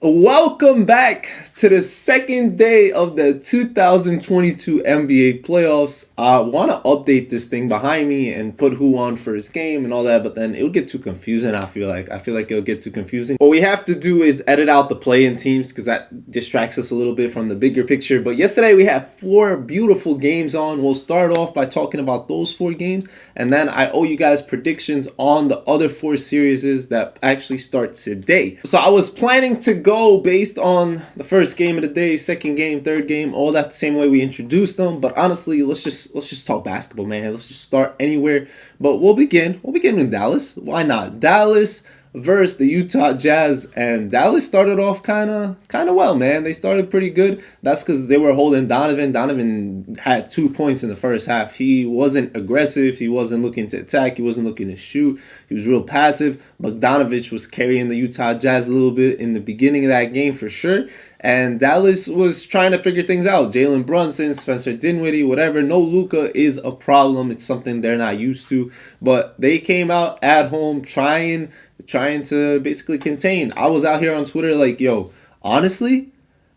Welcome back to the second day of the 2022 NBA playoffs. I want to update this thing behind me and put who won first game and all that, but then it'll get too confusing. I feel like it'll get too confusing. What we have to do is edit out the play-in teams because that distracts us a little bit from the bigger picture. But yesterday we had 4 beautiful games on. We'll start off by talking about those 4 games, and then I owe you guys predictions on the other 4 series that actually start today. So I was planning to go based on the first game of the day, second game, third game, all that the same way we introduced them. But honestly, let's just talk basketball, man. Let's just start anywhere. But we'll begin in Dallas. Why not? Dallas versus the Utah Jazz, and Dallas started off kind of well, man. They started pretty good. That's because they were holding Donovan. Donovan had 2 points in the first half. He wasn't aggressive. He wasn't looking to attack. He wasn't looking to shoot. He was real passive. Bogdanovich was carrying the Utah Jazz a little bit in the beginning of that game for sure. And Dallas was trying to figure things out. Jalen Brunson, Spencer Dinwiddie, whatever. No Luka is a problem. It's something they're not used to. But they came out at home trying to basically contain. I was out here on Twitter like, yo, honestly,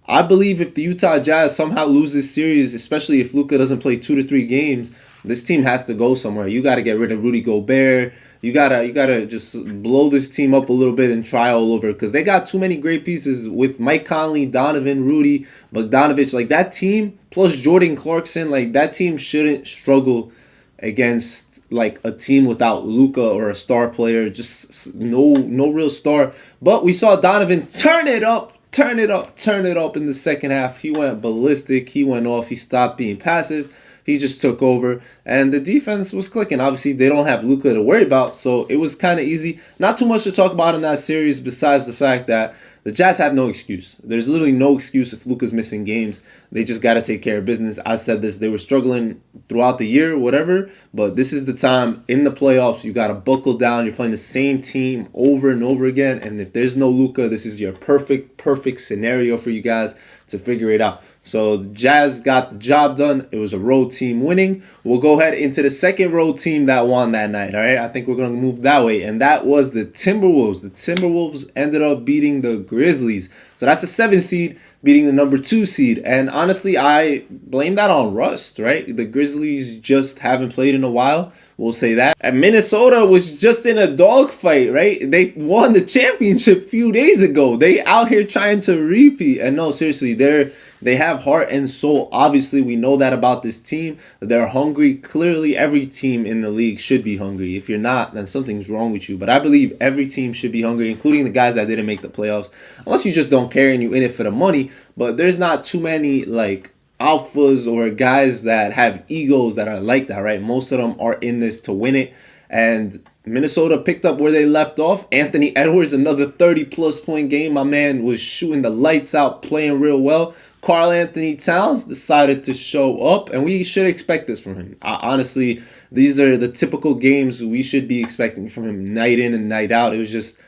I believe if the Utah Jazz somehow lose this series, especially if Luka doesn't play 2 to 3 games, this team has to go somewhere. You got to get rid of Rudy Gobert. You gotta just blow this team up a little bit and try all over because they got too many great pieces with Mike Conley, Donovan, Rudy, Bogdanovich. Like that team plus Jordan Clarkson, like that team shouldn't struggle against like a team without Luka or a star player. Just no real star. But we saw Donovan turn it up in the second half. He went ballistic. He went off. He stopped being passive. He just took over, and the defense was clicking. Obviously, they don't have Luka to worry about, so it was kind of easy. Not too much to talk about in that series besides the fact that the Jazz have no excuse. There's literally no excuse if Luka's missing games. They just got to take care of business. I said this. They were struggling throughout the year, whatever, but this is the time in the playoffs. You got to buckle down. You're playing the same team over and over again, and if there's no Luka, this is your perfect scenario for you guys to figure it out. So the Jazz got the job done. It was a road team winning. We'll go ahead into the second road team that won that night, all right? I think we're going to move that way, and that was the Timberwolves. The Timberwolves ended up beating the Grizzlies. So that's the 7th seed beating the number 2 seed. And honestly, I blame that on rust, right? The Grizzlies just haven't played in a while. We'll say that. And Minnesota was just in a dogfight, right? They won the championship a few days ago. They out here trying to repeat. And no, seriously, they have heart and soul. Obviously, we know that about this team. They're hungry. Clearly, every team in the league should be hungry. If you're not, then something's wrong with you. But I believe every team should be hungry, including the guys that didn't make the playoffs. Unless you just don't care and you're in it for the money. But there's not too many, like, alphas or guys that have egos that are like that, right? Most of them are in this to win it. And Minnesota picked up where they left off. Anthony Edwards, another 30-plus point game. My man was shooting the lights out, playing real well. Karl Anthony Towns decided to show up, and we should expect this from him. Honestly, these are the typical games we should be expecting from him night in and night out. It was just,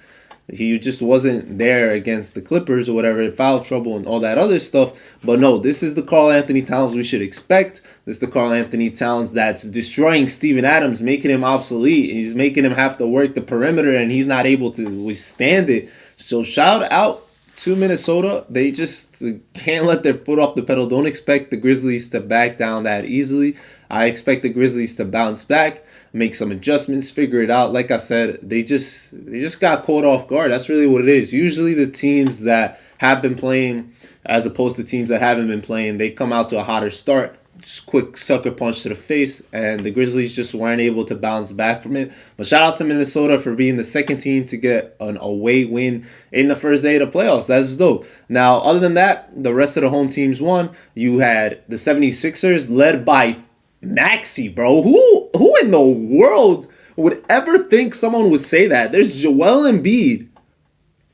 he just wasn't there against the Clippers or whatever, foul trouble and all that other stuff. But no, this is the Karl Anthony Towns we should expect. This is the Karl Anthony Towns that's destroying Steven Adams, making him obsolete. He's making him have to work the perimeter, and he's not able to withstand it. So shout out to Minnesota. They just can't let their foot off the pedal. Don't expect the Grizzlies to back down that easily. I expect the Grizzlies to bounce back, make some adjustments, figure it out. Like I said, they just got caught off guard. That's really what it is. Usually the teams that have been playing as opposed to teams that haven't been playing, they come out to a hotter start. Just quick sucker punch to the face, and the Grizzlies just weren't able to bounce back from it. But shout out to Minnesota for being the second team to get an away win in the first day of the playoffs. That's dope. Now, other than that, the rest of the home teams won. You had the 76ers led by Maxey, bro. Who in the world would ever think someone would say that? There's Joel Embiid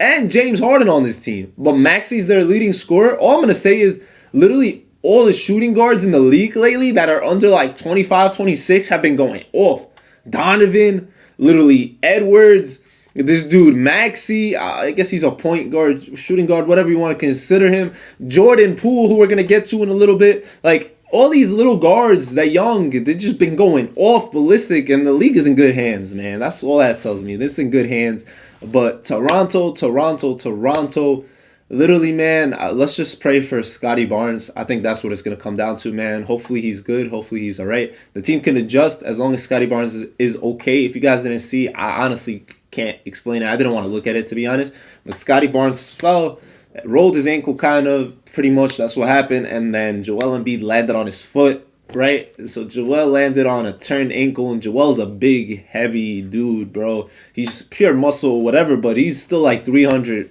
and James Harden on this team, but Maxey's their leading scorer. All I'm going to say is literally all the shooting guards in the league lately that are under like 25, 26 have been going off. Donovan, literally Edwards, this dude Maxey, I guess he's a point guard, shooting guard, whatever you want to consider him. Jordan Poole, who we're going to get to in a little bit. Like, all these little guards that young, they've just been going off ballistic, and the league is in good hands, man. That's all that tells me. This is in good hands. But Toronto, literally, man, let's just pray for Scotty Barnes. I think that's what it's going to come down to, man. Hopefully he's good. Hopefully he's all right. The team can adjust as long as Scotty Barnes is okay. If you guys didn't see, I honestly can't explain it. I didn't want to look at it, to be honest. But Scotty Barnes fell, rolled his ankle kind of, pretty much. That's what happened. And then Joel Embiid landed on his foot. Right, so Joel landed on a turned ankle, and Joel's a big, heavy dude, bro. He's pure muscle, whatever, but he's still like 300.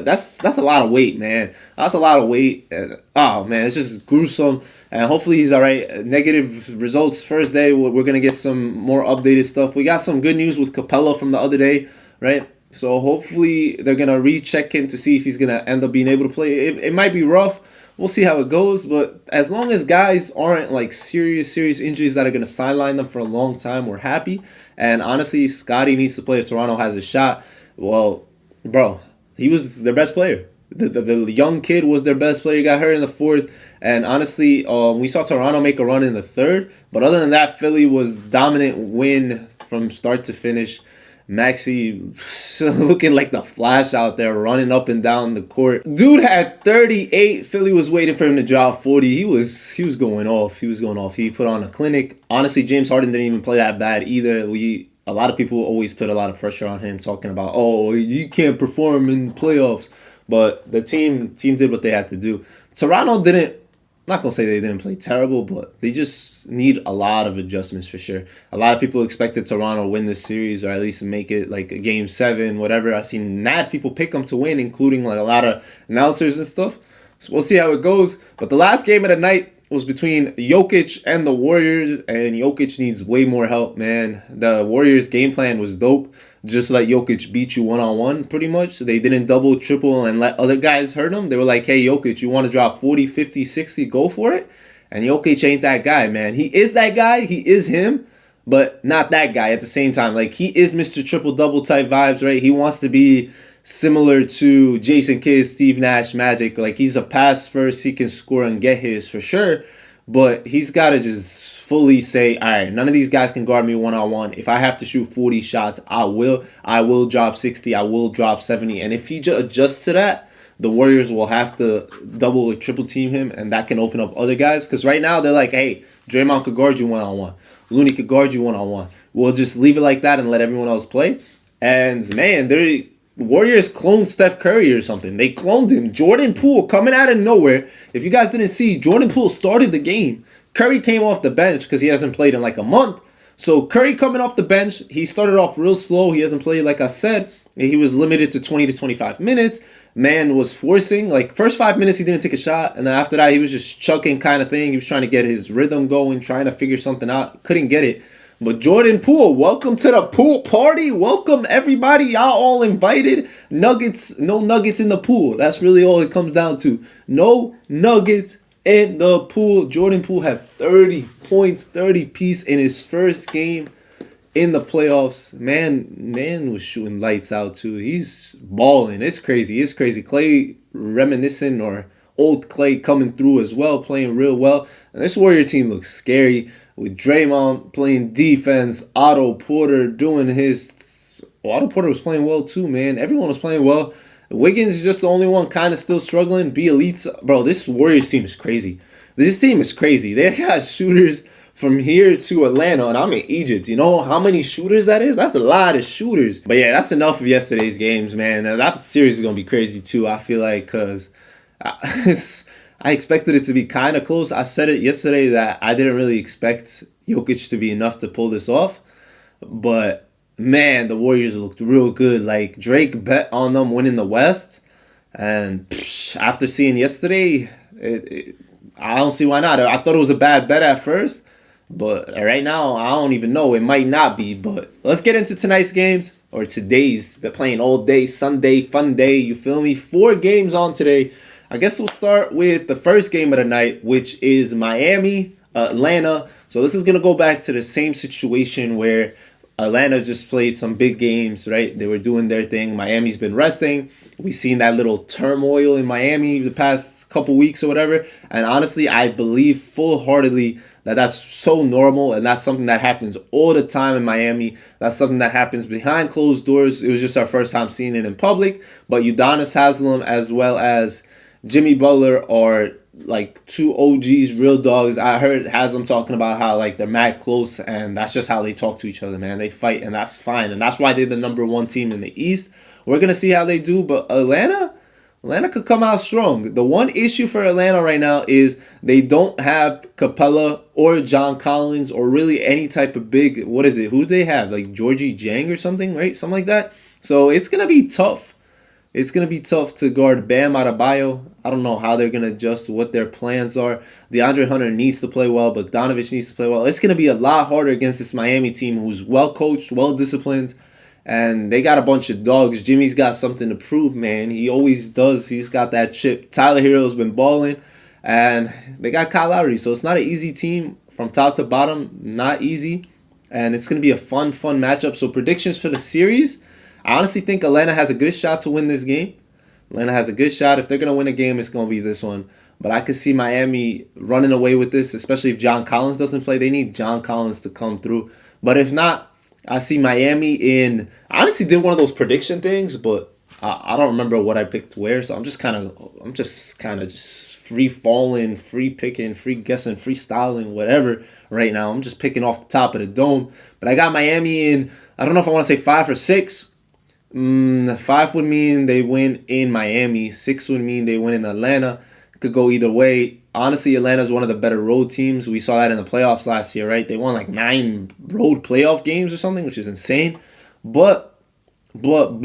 That's a lot of weight, man. That's a lot of weight. And, oh man, it's just gruesome. And hopefully he's all right. Negative results first day. We're gonna get some more updated stuff. We got some good news with Capella from the other day, right? So hopefully they're gonna recheck in to see if he's gonna end up being able to play. It might be rough. We'll see how it goes, but as long as guys aren't like serious injuries that are going to sideline them for a long time, we're happy. And honestly, Scotty needs to play if Toronto has a shot. Well, bro, he was their best player. The young kid was their best player. He got hurt in the fourth. And honestly, we saw Toronto make a run in the third. But other than that, Philly was dominant win from start to finish. Maxey looking like the Flash out there, running up and down the court. Dude had 38. Philly was waiting for him to drop 40. He was going off. He put on a clinic. Honestly, James Harden didn't even play that bad either. A lot of people always put a lot of pressure on him, talking about, oh, you can't perform in playoffs. But the team did what they had to do. Toronto didn't. I'm not going to say they didn't play terrible, but they just need a lot of adjustments for sure. A lot of people expected Toronto to win this series or at least make it like a game 7, whatever. I've seen mad people pick them to win, including like a lot of announcers and stuff. So we'll see how it goes. But the last game of the night was between Jokic and the Warriors, and Jokic needs way more help, man. The Warriors' game plan was dope. Just let Jokic beat you one-on-one, pretty much. They didn't double, triple, and let other guys hurt him. They were like, hey, Jokic, you want to drop 40, 50, 60, go for it? And Jokic ain't that guy, man. He is that guy. He is him, but not that guy at the same time. Like, he is Mr. Triple-Double type vibes, right? He wants to be similar to Jason Kidd, Steve Nash, Magic. Like, he's a pass first. He can score and get his for sure, but he's got to just fully say, all right, none of these guys can guard me one-on-one. If I have to shoot 40 shots, I will. I will drop 60. I will drop 70. And if he adjusts to that, the Warriors will have to double or triple team him, and that can open up other guys. Because right now, they're like, hey, Draymond could guard you one-on-one. Looney could guard you one-on-one. We'll just leave it like that and let everyone else play. And, man, Warriors cloned Steph Curry or something. They cloned him. Jordan Poole coming out of nowhere. If you guys didn't see, Jordan Poole started the game. Curry came off the bench because he hasn't played in like a month. So Curry coming off the bench, he started off real slow. He hasn't played, like I said. He was limited to 20 to 25 minutes. Man was forcing. Like, first 5 minutes, he didn't take a shot. And then after that, he was just chucking kind of thing. He was trying to get his rhythm going, trying to figure something out. Couldn't get it. But Jordan Poole, welcome to the pool party. Welcome, everybody. Y'all all invited. Nuggets, no nuggets in the pool. That's really all it comes down to. No nuggets in the pool. Jordan Poole had 30 points, 30 piece in his first game in the playoffs. Man was shooting lights out too. He's balling. It's crazy. Clay reminiscent or old Clay coming through as well, playing real well. And this Warrior team looks scary with Draymond playing defense, Otto Porter doing his... Otto Porter was playing well too, man. Everyone was playing well. Wiggins is just the only one kind of still struggling. Bjelica, bro, this Warriors team is crazy. This team is crazy. They got shooters from here to Atlanta, and I'm in Egypt. You know how many shooters that is? That's a lot of shooters. But yeah, that's enough of yesterday's games, man. That series is going to be crazy too, I feel like, because I expected it to be kind of close. I said it yesterday that I didn't really expect Jokic to be enough to pull this off. But man, the Warriors looked real good. Like, Drake bet on them winning the West. And after seeing yesterday, I don't see why not. I thought it was a bad bet at first. But right now, I don't even know. It might not be. But let's get into tonight's games. Or today's. They're playing all day. Sunday, fun day. You feel me? 4 games on today. I guess we'll start with the first game of the night, which is Miami, Atlanta. So this is going to go back to the same situation where Atlanta just played some big games, right? They were doing their thing. Miami's been resting. We've seen that little turmoil in Miami the past couple weeks or whatever. And honestly, I believe full-heartedly that's so normal, and that's something that happens all the time in Miami. That's something that happens behind closed doors. It was just our first time seeing it in public. But Udonis Haslem as well as Jimmy Butler are like two OGs, real dogs. I heard Haslam talking about how like they're mad close, and that's just how they talk to each other, man. They fight, and that's fine, and that's why they're the number one team in the East. We're gonna see how they do, but Atlanta could come out strong. The one issue for Atlanta right now is they don't have Capella or John Collins or really any type of big. What is it? Who do they have? Like Georgie Jang or something, right? Something like that. So it's gonna be tough. It's going to be tough to guard Bam Adebayo. I don't know how they're going to adjust, what their plans are. DeAndre Hunter needs to play well. Bogdanovich needs to play well. It's going to be a lot harder against this Miami team who's well coached, well disciplined, and they got a bunch of dogs. Jimmy's got something to prove, man. He always does. He's got that chip. Tyler Hero's been balling, and they got Kyle Lowry. So it's not an easy team from top to bottom. Not easy, and it's going to be a fun matchup. So predictions for the series. I honestly think Atlanta has a good shot to win this game. Atlanta has a good shot. If they're going to win a game, it's going to be this one. But I could see Miami running away with this, especially if John Collins doesn't play. They need John Collins to come through. But if not, I see Miami in... I honestly did one of those prediction things, but I don't remember what I picked where. So I'm just kind of free falling, free picking, free guessing, freestyling, whatever right now. I'm just picking off the top of the dome. But I got Miami in... I don't know if I want to say 5 or 6. 5 would mean they win in Miami. 6 would mean they win in Atlanta. It could go either way. Honestly, Atlanta's one of the better road teams. We saw that in the playoffs last year, right? They won like 9 road playoff games or something, which is insane. But, it's going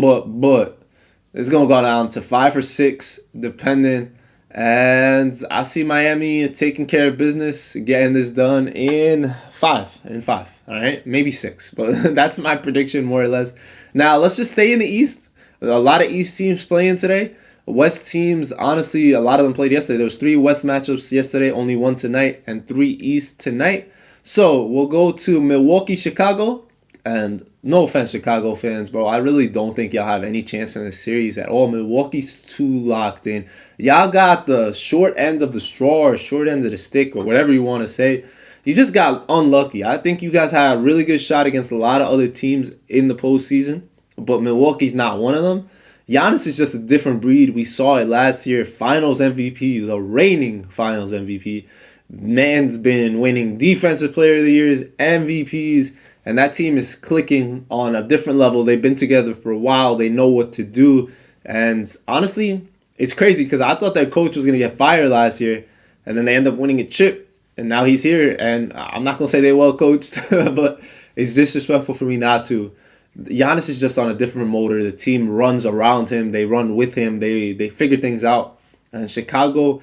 to go down to 5 or 6, depending. And I see Miami taking care of business, getting this done in 5. All right? Maybe 6. But that's my prediction, more or less. Now, let's just stay in the East. A lot of East teams playing today. West teams, honestly, a lot of them played yesterday. There was 3 West matchups yesterday, only 1 tonight, and 3 East tonight. So, we'll go to Milwaukee, Chicago. And no offense, Chicago fans, bro. I really don't think y'all have any chance in this series at all. Milwaukee's too locked in. Y'all got the short end of the straw or short end of the stick or whatever you want to say. You just got unlucky. I think you guys had a really good shot against a lot of other teams in the postseason, but Milwaukee's not one of them. Giannis is just a different breed. We saw it last year. Finals MVP, the reigning Finals MVP. Man's been winning Defensive Player of the Years, MVPs, and that team is clicking on a different level. They've been together for a while. They know what to do. And honestly, it's crazy because I thought that coach was going to get fired last year, and then they end up winning a chip. And now he's here, and I'm not going to say they're well coached, but it's disrespectful for me not to. Giannis is just on a different motor. The team runs around him. They run with him. They figure things out. And Chicago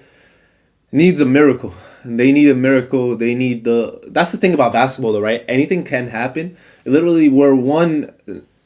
needs a miracle. They need a miracle. They need the... That's the thing about basketball, though, right? Anything can happen. Literally, we're one...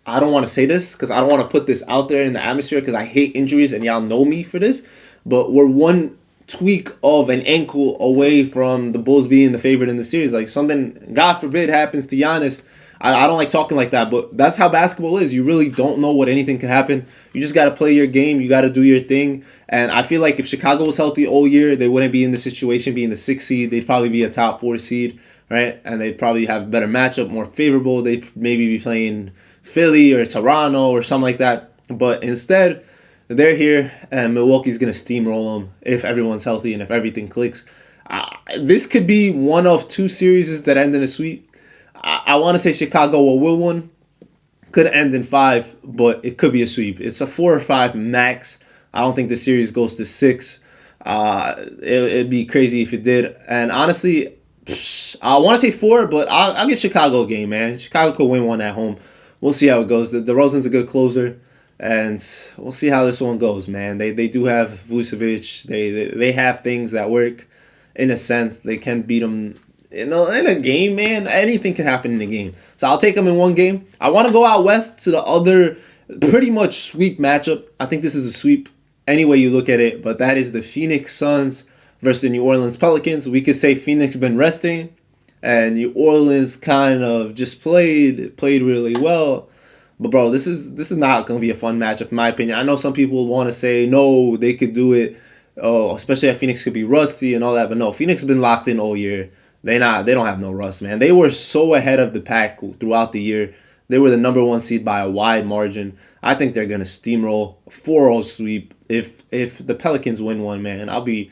I don't want to say this because I don't want to put this out there in the atmosphere because I hate injuries, and y'all know me for this. But we're one tweak of an ankle away from the Bulls being the favorite in the series. Like something, God forbid, happens to Giannis. I don't like talking like that, but that's how basketball is. You really don't know what anything can happen. You just got to play your game. You got to do your thing. And I feel like if Chicago was healthy all year, they wouldn't be in the situation being the 6th seed. They'd probably be a top 4 seed, right? And they'd probably have a better matchup, more favorable. They'd maybe be playing Philly or Toronto or something like that. But instead, they're here, and Milwaukee's going to steamroll them if everyone's healthy and if everything clicks. This could be one of 2 series that end in a sweep. I want to say Chicago will win one. Could end in 5, but it could be a sweep. It's a 4 or 5 max. I don't think the series goes to 6. It'd be crazy if it did. And honestly, I want to say 4, but I'll give Chicago a game, man. Chicago could win one at home. We'll see how it goes. DeRozan's a good closer. And we'll see how this one goes, man. They do have Vucevic. They have things that work in a sense. They can beat them in a game, man. Anything can happen in a game. So I'll take them in one game. I want to go out west to the other pretty much sweep matchup. I think this is a sweep any way you look at it. But that is the Phoenix Suns versus the New Orleans Pelicans. We could say Phoenix been resting. And New Orleans kind of just played really well. But bro, this is not gonna be a fun matchup in my opinion. I know some people want to say no, they could do it. Oh, especially if Phoenix could be rusty and all that. But no, Phoenix has been locked in all year. They don't have no rust, man. They were so ahead of the pack throughout the year. They were the number one seed by a wide margin. I think they're gonna steamroll 4-0 sweep. If the Pelicans win one, man, I'll be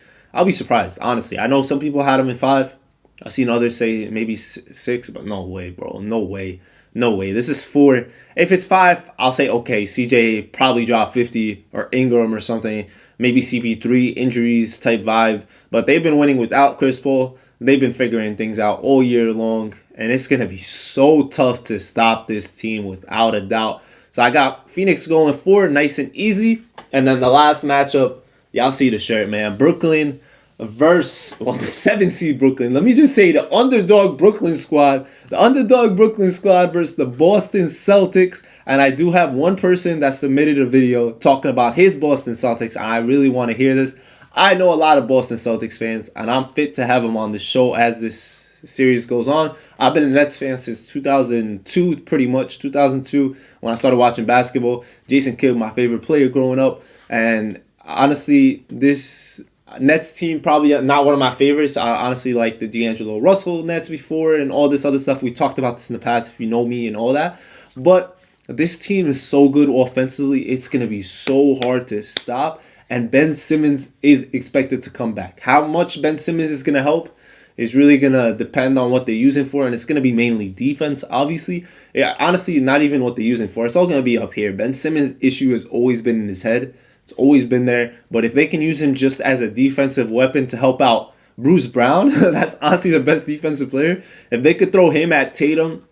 surprised. Honestly, I know some people had them in 5. I've seen others say maybe 6, but no way, bro. No way. No way. This is 4. If it's 5, I'll say okay. CJ probably dropped 50 or Ingram or something. Maybe CP3 injuries type vibe. But they've been winning without Chris Paul. They've been figuring things out all year long, and it's going to be so tough to stop this team without a doubt. So I got Phoenix going 4, nice and easy. And then the last matchup, y'all see the shirt, man. Brooklyn versus, the 7 seed Brooklyn. Let me just say the underdog Brooklyn squad. The underdog Brooklyn squad versus the Boston Celtics. And I do have one person that submitted a video talking about his Boston Celtics, and I really want to hear this. I know a lot of Boston Celtics fans, and I'm fit to have them on the show as this series goes on. I've been a Nets fan since 2002, pretty much 2002, when I started watching basketball. Jason Kidd, my favorite player growing up, and honestly, this Nets team probably not one of my favorites. I honestly like the D'Angelo Russell Nets before and all this other stuff. We talked about this in the past, if you know me and all that, but this team is so good offensively, it's going to be so hard to stop. And Ben Simmons is expected to come back. How much Ben Simmons is going to help is really going to depend on what they're using for. And it's going to be mainly defense, obviously. Yeah, honestly, not even what they're using for. It's all going to be up here. Ben Simmons' issue has always been in his head. It's always been there. But if they can use him just as a defensive weapon to help out Bruce Brown, that's honestly the best defensive player. If they could throw him at Tatum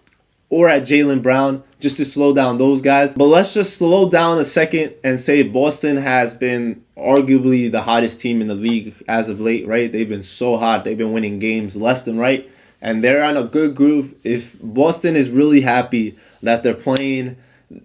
or at Jaylen Brown just to slow down those guys. But let's just slow down a second and say Boston has been arguably the hottest team in the league as of late, right? They've been so hot. They've been winning games left and right, and they're on a good groove. If Boston is really happy that they're playing,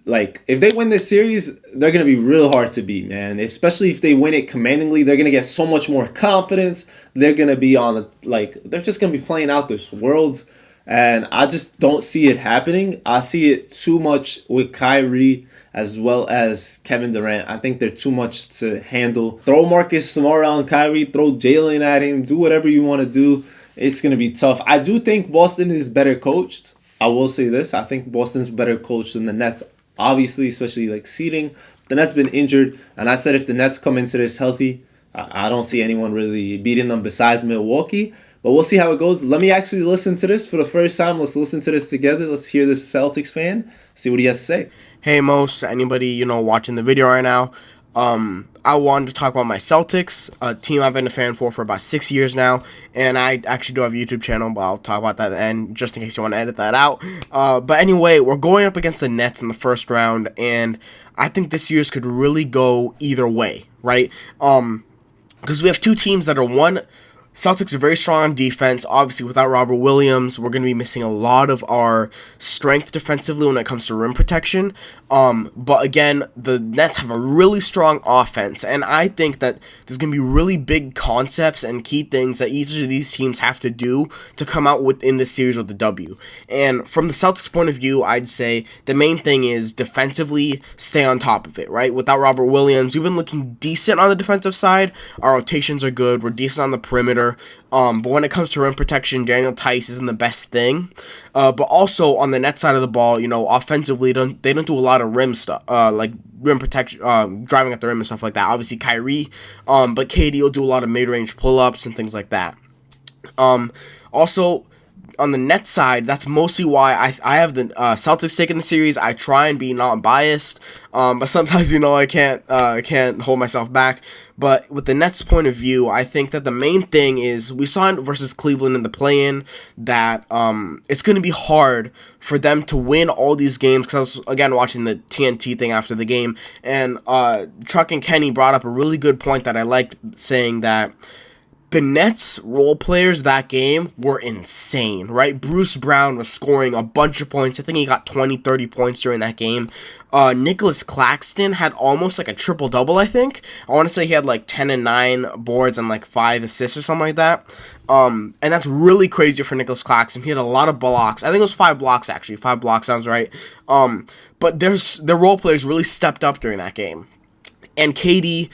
like, if they win this series, they're going to be real hard to beat, man. Especially if they win it commandingly, they're going to get so much more confidence. They're going to be on, they're just going to be playing out this world. And I just don't see it happening. I see it too much with Kyrie as well as Kevin Durant. I think they're too much to handle. Throw Marcus Smart on Kyrie. Throw Jalen at him. Do whatever you want to do. It's going to be tough. I do think Boston is better coached. I will say this. I think Boston's better coached than the Nets. Obviously, especially seeding. The Nets been injured. And I said if the Nets come into this healthy, I don't see anyone really beating them besides Milwaukee. But we'll see how it goes. Let me actually listen to this for the first time. Let's listen to this together. Let's hear this Celtics fan. See what he has to say. Hey, most anybody, watching the video right now. I wanted to talk about my Celtics, a team I've been a fan for about 6 years now. And I actually do have a YouTube channel, but I'll talk about that at the end, just in case you want to edit that out. But anyway, we're going up against the Nets in the first round. And I think this series could really go either way, right? Because we have two teams that are one... Celtics are very strong on defense. Obviously, without Robert Williams, we're going to be missing a lot of our strength defensively when it comes to rim protection. But again, the Nets have a really strong offense, and I think that there's going to be really big concepts and key things that each of these teams have to do to come out within this series with the W. And from the Celtics' point of view, I'd say the main thing is defensively stay on top of it, right? Without Robert Williams, we've been looking decent on the defensive side. Our rotations are good. We're decent on the perimeter. But when it comes to rim protection, Daniel Tice isn't the best thing. But also on the net side of the ball, offensively, they don't do a lot of rim stuff, like rim protection, driving at the rim and stuff like that. Obviously, Kyrie, but KD will do a lot of mid-range pull-ups and things like that. Also, on the net side, that's mostly why I have the Celtics taking the series. I try and be not biased, but sometimes I can't hold myself back. But with the Nets' point of view, I think that the main thing is we saw it versus Cleveland in the play-in that it's going to be hard for them to win all these games. Because I was again watching the TNT thing after the game, and Chuck and Kenny brought up a really good point that I liked, saying that the Nets role players that game were insane, right? Bruce Brown was scoring a bunch of points. I think he got 20, 30 points during that game. Nicholas Claxton had almost a triple-double, I think. I want to say he had 10 and 9 boards and 5 assists or something like that. And that's really crazy for Nicholas Claxton. He had a lot of blocks. I think it was 5 blocks, actually. 5 blocks sounds right. But their role players really stepped up during that game. And KD,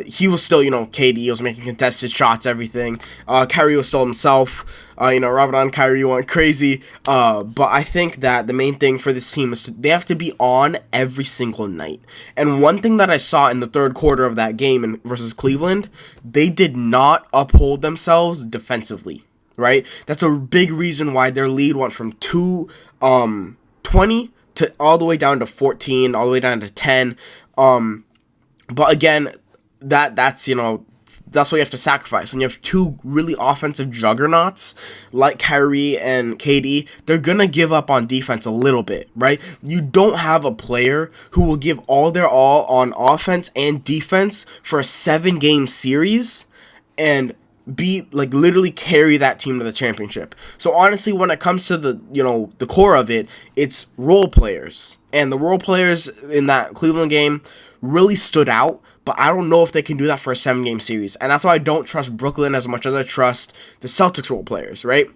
he was still, KD was making contested shots, everything. Kyrie was still himself. Robert and Kyrie went crazy. But I think that the main thing for this team is they have to be on every single night. And one thing that I saw in the third quarter of that game versus Cleveland, they did not uphold themselves defensively, right? That's a big reason why their lead went from 20 to all the way down to 14, all the way down to 10. But again, that's what you have to sacrifice. When you have two really offensive juggernauts like Kyrie and KD, they're going to give up on defense a little bit, right? You don't have a player who will give all their all on offense and defense for a 7-game series and be literally carry that team to the championship. So honestly, when it comes to the core of it, it's role players. And the role players in that Cleveland game really stood out, but I don't know if they can do that for a 7-game series. And that's why I don't trust Brooklyn as much as I trust the Celtics role players, right?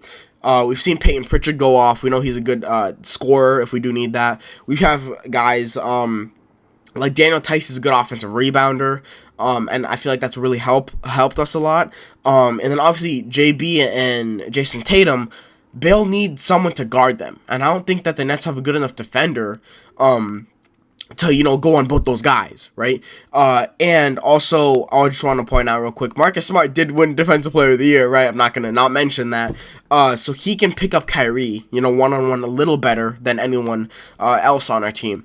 We've seen Peyton Pritchard go off. We know he's a good scorer if we do need that. We have guys like Daniel Tice is a good offensive rebounder. And I feel like that's really helped us a lot. And then obviously JB and Jason Tatum, they'll need someone to guard them. And I don't think that the Nets have a good enough defender to go on both those guys, right? And also, I just want to point out real quick, Marcus Smart did win Defensive Player of the Year, right? I'm not going to not mention that. So he can pick up Kyrie, one-on-one a little better than anyone else on our team.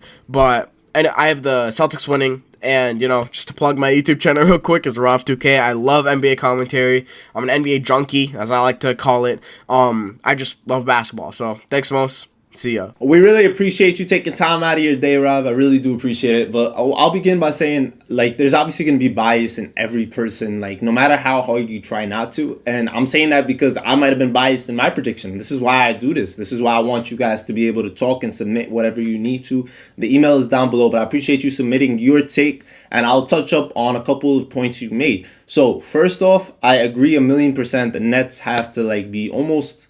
And I have the Celtics winning. And, just to plug my YouTube channel real quick, it's Rob2K. I love NBA commentary. I'm an NBA junkie, as I like to call it. I just love basketball. So, thanks, Mos. See ya. We really appreciate you taking time out of your day, Rob. I really do appreciate it. But I'll begin by saying, there's obviously going to be bias in every person, no matter how hard you try not to. And I'm saying that because I might have been biased in my prediction. This is why I do this. This is why I want you guys to be able to talk and submit whatever you need to. The email is down below, but I appreciate you submitting your take, and I'll touch up on a couple of points you made. So, first off, I agree 1,000,000%. The Nets have to, be almost,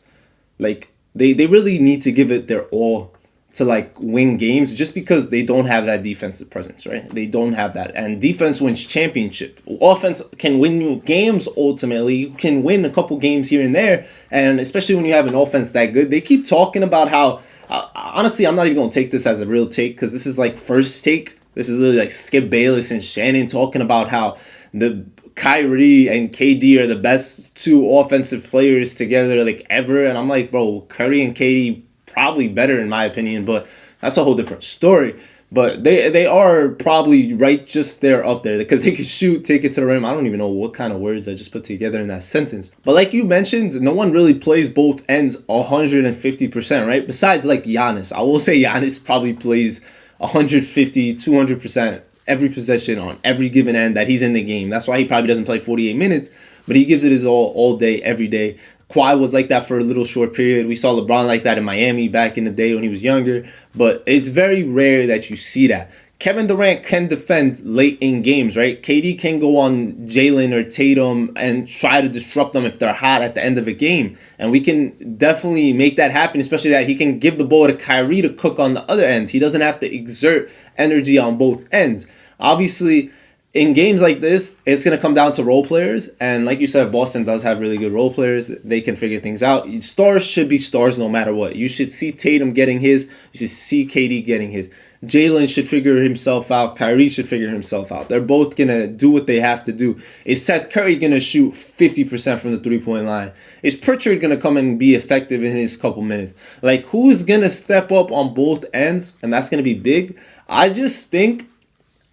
They really need to give it their all to win games, just because they don't have that defensive presence, right? They don't have that. And defense wins championship. Offense can win you games ultimately. You can win a couple games here and there. And especially when you have an offense that good. They keep talking about how, honestly, I'm not even going to take this as a real take, because this is first take. This is really Skip Bayless and Shannon talking about how the Kyrie and KD are the best two offensive players together ever, and I'm bro, Curry and KD probably better in my opinion, but that's a whole different story. But they are probably right just there up there, because they can shoot, take it to the rim. I don't even know what kind of words I just put together in that sentence. But like you mentioned, no one really plays both ends 150%, right? Besides Giannis. I will say Giannis probably plays 150, 200% every possession on every given end that he's in the game. That's why he probably doesn't play 48 minutes, but he gives it his all day, every day. Kawhi was like that for a little short period. We saw LeBron like that in Miami back in the day when he was younger, but it's very rare that you see that. Kevin Durant can defend late in games, right? KD can go on Jalen or Tatum and try to disrupt them if they're hot at the end of a game. And we can definitely make that happen, especially that he can give the ball to Kyrie to cook on the other ends. He doesn't have to exert energy on both ends. Obviously, in games like this, it's going to come down to role players. And like you said, Boston does have really good role players. They can figure things out. Stars should be stars no matter what. You should see Tatum getting his. You should see KD getting his. Jalen should figure himself out. Kyrie should figure himself out. They're both going to do what they have to do. Is Seth Curry going to shoot 50% from the three-point line? Is Pritchard going to come and be effective in his couple minutes? Who's going to step up on both ends? And that's going to be big. I just think,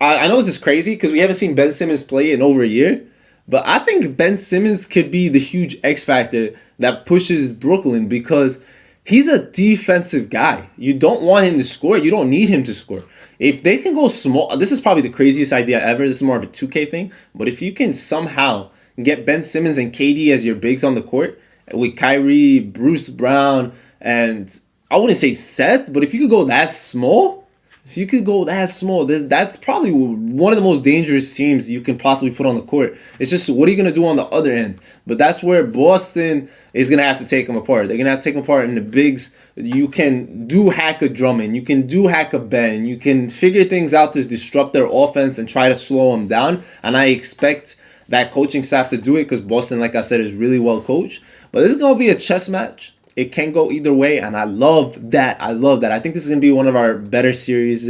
I know this is crazy because we haven't seen Ben Simmons play in over a year, but I think Ben Simmons could be the huge X factor that pushes Brooklyn, because he's a defensive guy. You don't want him to score. You don't need him to score. If they can go small, this is probably the craziest idea ever. This is more of a 2K thing. But if you can somehow get Ben Simmons and KD as your bigs on the court with Kyrie, Bruce Brown, and I wouldn't say Seth, but if you could go that small, If you could go that small, that's probably one of the most dangerous teams you can possibly put on the court. It's just, what are you going to do on the other end? But that's where Boston is going to have to take them apart. They're going to have to take them apart in the bigs. You can do hack a Drummond. You can do hack a Ben. You can figure things out to disrupt their offense and try to slow them down. And I expect that coaching staff to do it because Boston, like I said, is really well coached. But this is going to be a chess match. It can go either way, and I love that. I think this is going to be one of our better series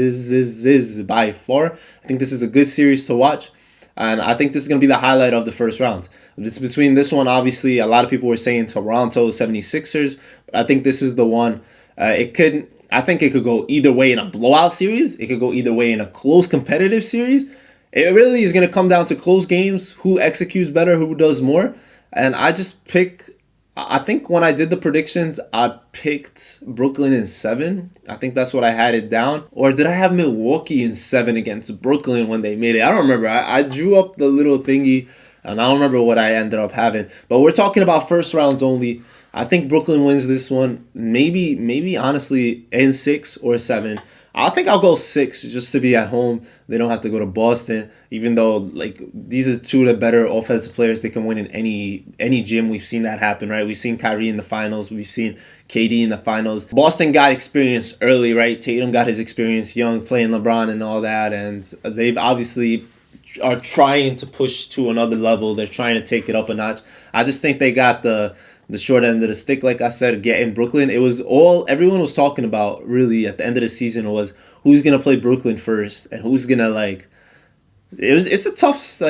by far. I think this is a good series to watch, and I think this is going to be the highlight of the first round. It's between this one, obviously, a lot of people were saying Toronto 76ers. But I think this is the one. I think it could go either way in a blowout series. It could go either way in a close competitive series. It really is going to come down to close games, who executes better, who does more. And I think when I did the predictions, I picked Brooklyn in 7. I think that's what I had it down. Or did I have Milwaukee in 7 against Brooklyn when they made it? I don't remember. I drew up the little thingy, and I don't remember what I ended up having. But we're talking about first rounds only. I think Brooklyn wins this one. Maybe honestly, in 6 or 7. I think I'll go 6 just to be at home. They don't have to go to Boston, even though like these are two of the better offensive players. They can win in any gym. We've seen that happen, right? We've seen Kyrie in the finals. We've seen KD in the finals. Boston got experience early, right? Tatum got his experience young, playing LeBron and all that, and they've obviously are trying to push to another level. They're trying to take it up a notch. I just think they got the short end of the stick, like I said, getting Brooklyn. It was all everyone was talking about really at the end of the season was who's gonna play Brooklyn first and who's gonna it's tough.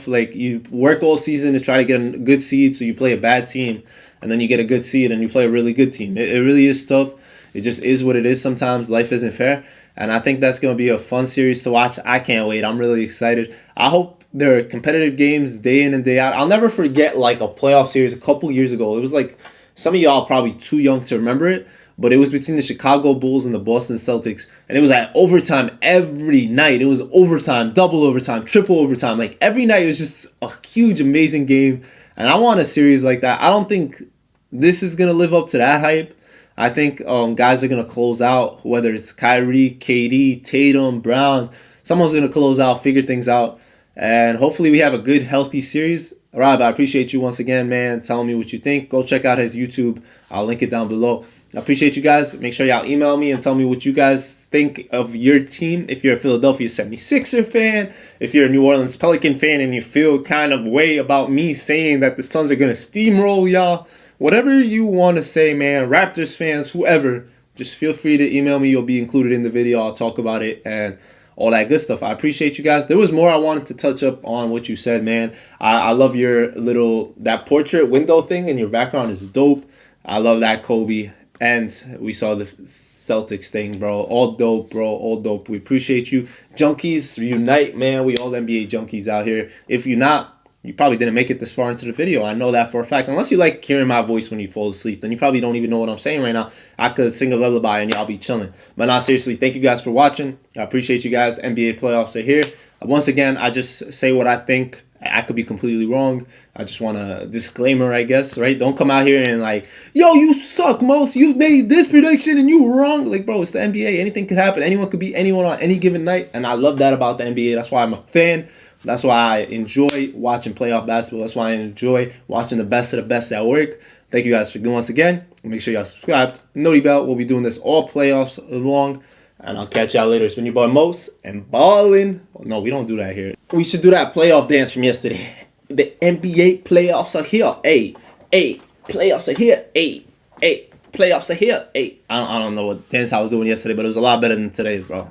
Like you work all season to try to get a good seed, so you play a bad team, and then you get a good seed and you play a really good team. It really is tough. It just is what it is sometimes. Life isn't fair. And I think that's gonna be a fun series to watch. I can't wait. I'm really excited. I hope there are competitive games day in and day out. I'll never forget like a playoff series a couple years ago. It was like, some of y'all are probably too young to remember it, but it was between the Chicago Bulls and the Boston Celtics, and it was at overtime every night. It was overtime, double overtime, triple overtime. Like every night it was just a huge, amazing game, and I want a series like that. I don't think this is gonna live up to that hype. I think guys are gonna close out, whether it's Kyrie, KD, Tatum, Brown. Someone's gonna close out, figure things out. And hopefully we have a good, healthy series. Rob, I appreciate you once again, man, telling me what you think. Go check out his YouTube. I'll link it down below. I appreciate you guys. Make sure y'all email me and tell me what you guys think of your team. If you're a Philadelphia 76er fan, if you're a New Orleans Pelican fan and you feel kind of way about me saying that the Suns are going to steamroll y'all, whatever you want to say, man, Raptors fans, whoever, just feel free to email me. You'll be included in the video. I'll talk about it and all that good stuff. I appreciate you guys. There was more I wanted to touch up on what you said, man. I love your that portrait window thing in your background is dope. I love that, Kobe. And we saw the Celtics thing, bro. All dope, bro. All dope. We appreciate you. Junkies, unite, man. We all NBA junkies out here. If you're not, you probably didn't make it this far into the video. I know that for a fact. Unless you like hearing my voice when you fall asleep, then you probably don't even know what I'm saying right now. I could sing a lullaby and y'all be chilling. But not seriously, thank you guys for watching. I appreciate you guys. NBA playoffs are here. Once again, I just say what I think. I could be completely wrong. I just want a disclaimer, I guess, right? Don't come out here and like, yo, you suck, Most. You made this prediction and you were wrong. Like, bro, it's the NBA. Anything could happen. Anyone could beat anyone on any given night. And I love that about the NBA. That's why I'm a fan. That's why I enjoy watching playoff basketball. That's why I enjoy watching the best of the best at work. Thank you guys for doing once again. Make sure y'all subscribed. Noti Bell. We'll be doing this all playoffs long. And I'll catch y'all later. It's been your boy Most and ballin'. Oh, no, we don't do that here. We should do that playoff dance from yesterday. The NBA playoffs are here. Hey, playoffs are here. Hey, playoffs are here. Hey. I don't know what dance I was doing yesterday, but it was a lot better than today's, bro.